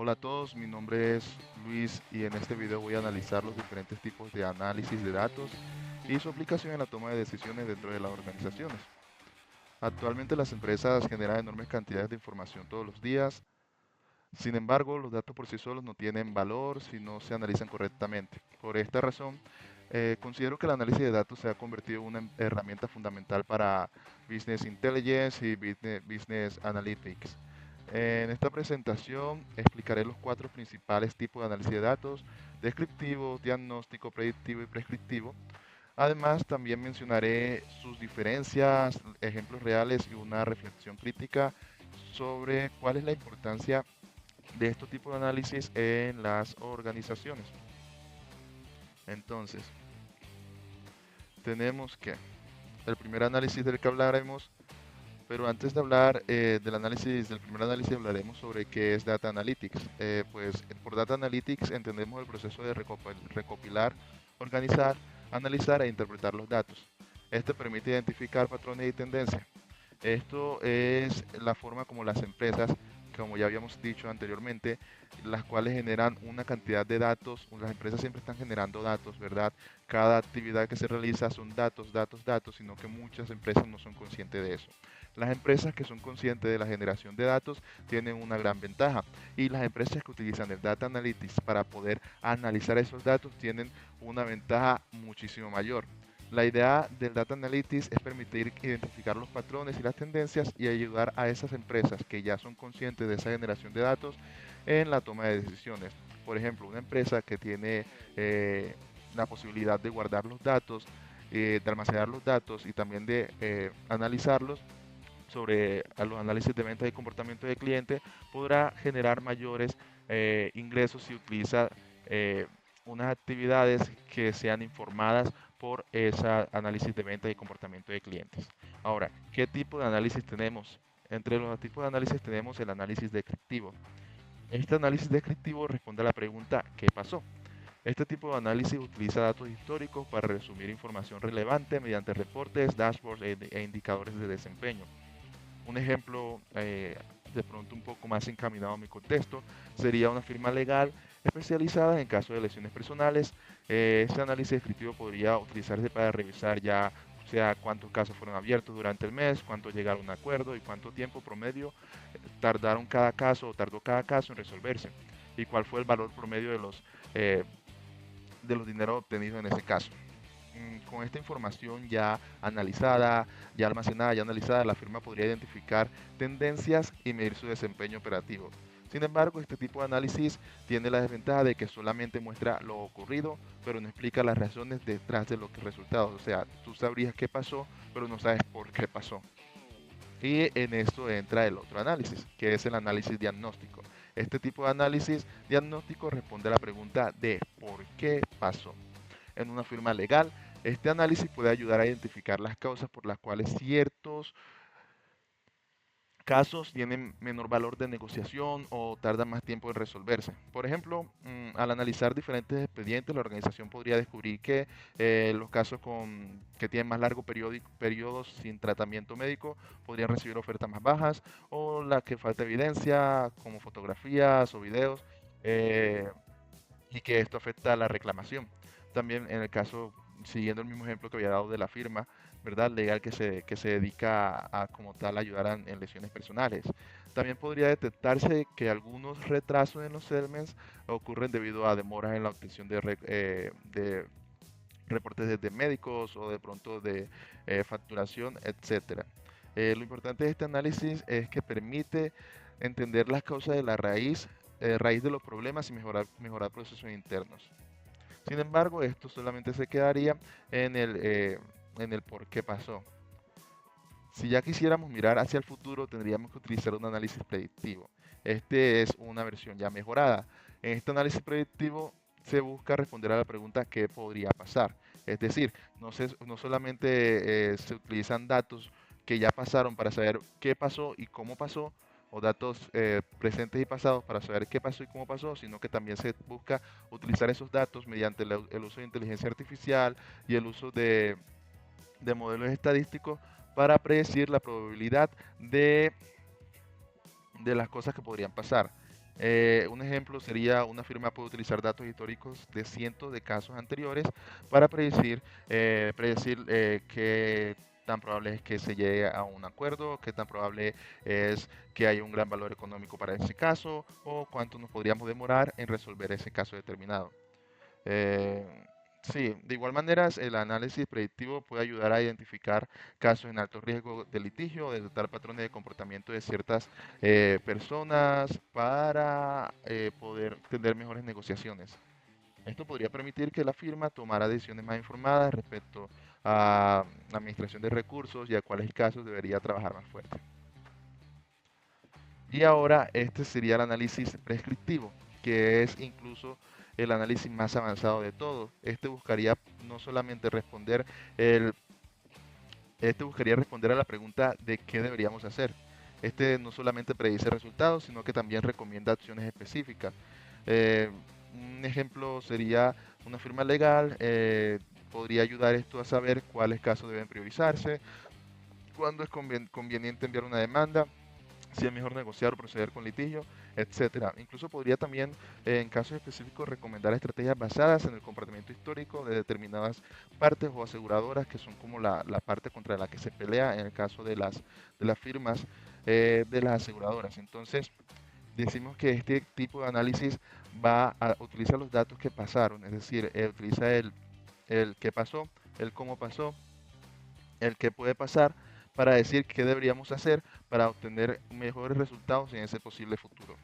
Hola a todos, mi nombre es Luis y en este video voy a analizar los diferentes tipos de análisis de datos y su aplicación en la toma de decisiones dentro de las organizaciones. Actualmente las empresas generan enormes cantidades de información todos los días. Sin embargo, los datos por sí solos no tienen valor si no se analizan correctamente. Por esta razón, considero que el análisis de datos se ha convertido en una herramienta fundamental para Business Intelligence y Business Analytics. En esta presentación explicaré los cuatro principales tipos de análisis de datos: descriptivo, diagnóstico, predictivo y prescriptivo. Además, también mencionaré sus diferencias, ejemplos reales y una reflexión crítica sobre cuál es la importancia de estos tipos de análisis en las organizaciones. Entonces, tenemos que el primer análisis del que hablaremos, pero antes de hablar del primer análisis hablaremos sobre qué es Data Analytics. Pues por Data Analytics entendemos el proceso de recopilar, organizar, analizar e interpretar los datos. Este permite identificar patrones y tendencias. Esto es la forma como las empresas, como ya habíamos dicho anteriormente, las cuales generan una cantidad de datos. Las empresas siempre están generando datos, ¿verdad? Cada actividad que se realiza son datos, datos, datos, sino que muchas empresas no son conscientes de eso. Las empresas que son conscientes de la generación de datos tienen una gran ventaja, y las empresas que utilizan el Data Analytics para poder analizar esos datos tienen una ventaja muchísimo mayor. La idea del Data Analytics es permitir identificar los patrones y las tendencias y ayudar a esas empresas que ya son conscientes de esa generación de datos en la toma de decisiones. Por ejemplo, una empresa que tiene la posibilidad de guardar los datos, de almacenar los datos y también de analizarlos sobre a los análisis de ventas y comportamiento de cliente, podrá generar mayores ingresos si utiliza eh, unas actividades que sean informadas por ese análisis de ventas y comportamiento de clientes. Ahora, ¿qué tipo de análisis tenemos? Entre los tipos de análisis tenemos el análisis descriptivo. Este análisis descriptivo responde a la pregunta ¿qué pasó? Este tipo de análisis utiliza datos históricos para resumir información relevante mediante reportes, dashboards e indicadores de desempeño. Un ejemplo de pronto un poco más encaminado a mi contexto sería una firma legal especializada en casos de lesiones personales. Este análisis descriptivo podría utilizarse para revisar ya sea cuántos casos fueron abiertos durante el mes, cuánto llegaron a un acuerdo y cuánto tiempo promedio tardaron cada caso o tardó cada caso en resolverse, y cuál fue el valor promedio eh, de los dineros obtenidos en ese caso. Con esta información ya analizada, ya almacenada, ya analizada, la firma podría identificar tendencias y medir su desempeño operativo. Sin embargo, este tipo de análisis tiene la desventaja de que solamente muestra lo ocurrido, pero no explica las razones detrás de los resultados. O sea, tú sabrías qué pasó, pero no sabes por qué pasó. Y en esto entra el otro análisis, que es el análisis diagnóstico. Este tipo de análisis diagnóstico responde a la pregunta de ¿por qué pasó? En una firma legal, este análisis puede ayudar a identificar las causas por las cuales ciertos casos tienen menor valor de negociación o tardan más tiempo en resolverse. Por ejemplo, al analizar diferentes expedientes, la organización podría descubrir que los casos que tienen más largo periodos sin tratamiento médico podrían recibir ofertas más bajas, o la que falta evidencia, como fotografías o videos, eh, y que esto afecta a la reclamación. También en el caso, siguiendo el mismo ejemplo que había dado de la firma, ¿verdad? Legal que se dedica como tal ayudar en lesiones personales. También podría detectarse que algunos retrasos en los settlements ocurren debido a demoras en la obtención de reportes de médicos o de pronto de facturación, etcétera. Lo importante de este análisis es que permite entender las causas de la raíz de los problemas y mejorar procesos internos. Sin embargo, esto solamente se quedaría en el por qué pasó. Si ya quisiéramos mirar hacia el futuro, tendríamos que utilizar un análisis predictivo. Este es una versión ya mejorada. En este análisis predictivo se busca responder a la pregunta ¿qué podría pasar? Es decir, no solamente se utilizan datos que ya pasaron para saber qué pasó y cómo pasó, o datos presentes y pasados para saber qué pasó y cómo pasó, sino que también se busca utilizar esos datos mediante el uso de inteligencia artificial y el uso de modelos estadísticos para predecir la probabilidad de las cosas que podrían pasar. Un ejemplo sería una firma puede utilizar datos históricos de cientos de casos anteriores para predecir qué tan probable es que se llegue a un acuerdo, qué tan probable es que haya un gran valor económico para ese caso o cuánto nos podríamos demorar en resolver ese caso determinado. Eh, sí, de igual manera, el análisis predictivo puede ayudar a identificar casos en alto riesgo de litigio o detectar patrones de comportamiento de ciertas personas para poder tener mejores negociaciones. Esto podría permitir que la firma tomara decisiones más informadas respecto a la administración de recursos y a cuáles casos debería trabajar más fuerte. Y ahora este sería el análisis prescriptivo, que es incluso el análisis más avanzado de todos. No solamente responder el, este buscaría responder a la pregunta de qué deberíamos hacer. Este no solamente predice resultados, sino que también recomienda acciones específicas. Eh, un ejemplo sería una firma legal, podría ayudar esto a saber cuáles casos deben priorizarse, cuándo es conveniente enviar una demanda, si es mejor negociar o proceder con litigio, etcétera. Incluso podría también, en casos específicos, recomendar estrategias basadas en el comportamiento histórico de determinadas partes o aseguradoras que son como la parte contra la que se pelea en el caso de las firmas de las aseguradoras. Entonces, decimos que este tipo de análisis va a utilizar los datos que pasaron, es decir, utiliza el qué pasó, el cómo pasó, el qué puede pasar para decir qué deberíamos hacer para obtener mejores resultados en ese posible futuro.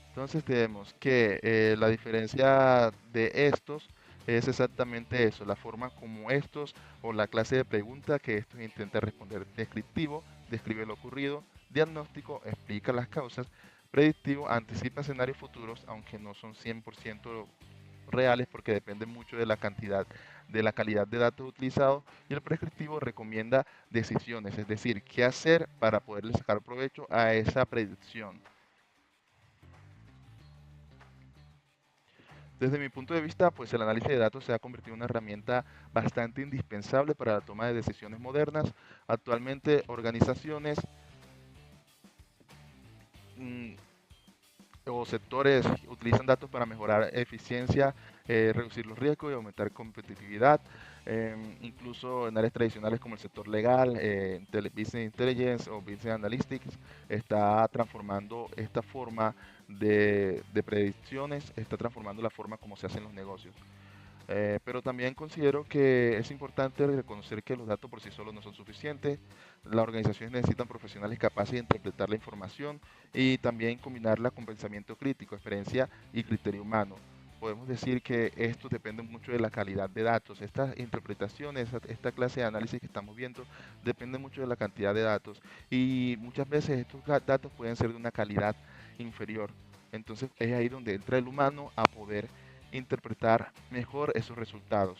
Entonces tenemos que la diferencia de estos es exactamente eso, la forma como estos o la clase de pregunta que estos intentan responder. Descriptivo, describe lo ocurrido; diagnóstico, explica las causas; predictivo, anticipa escenarios futuros, aunque no son 100% reales porque depende mucho de la cantidad, de la calidad de datos utilizados; y el prescriptivo recomienda decisiones, es decir, qué hacer para poderle sacar provecho a esa predicción. Desde mi punto de vista, pues el análisis de datos se ha convertido en una herramienta bastante indispensable para la toma de decisiones modernas. Actualmente, organizaciones mm, o sectores utilizan datos para mejorar eficiencia, reducir los riesgos y aumentar competitividad. Incluso en áreas tradicionales como el sector legal, Business Intelligence o Business Analytics está transformando esta forma de predicciones, está transformando la forma como se hacen los negocios. Pero también considero que es importante reconocer que los datos por sí solos no son suficientes. Las organizaciones necesitan profesionales capaces de interpretar la información y también combinarla con pensamiento crítico, experiencia y criterio humano. Podemos decir que esto depende mucho de la calidad de datos. Estas interpretaciones, esta clase de análisis que estamos viendo, depende mucho de la cantidad de datos y muchas veces estos datos pueden ser de una calidad inferior. Entonces es ahí donde entra el humano a poder interpretar mejor esos resultados.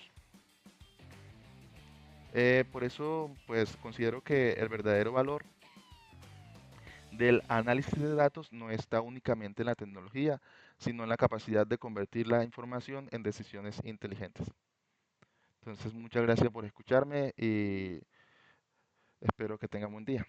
Por eso, pues considero que el verdadero valor del análisis de datos no está únicamente en la tecnología, sino en la capacidad de convertir la información en decisiones inteligentes. Entonces, muchas gracias por escucharme y espero que tengan buen día.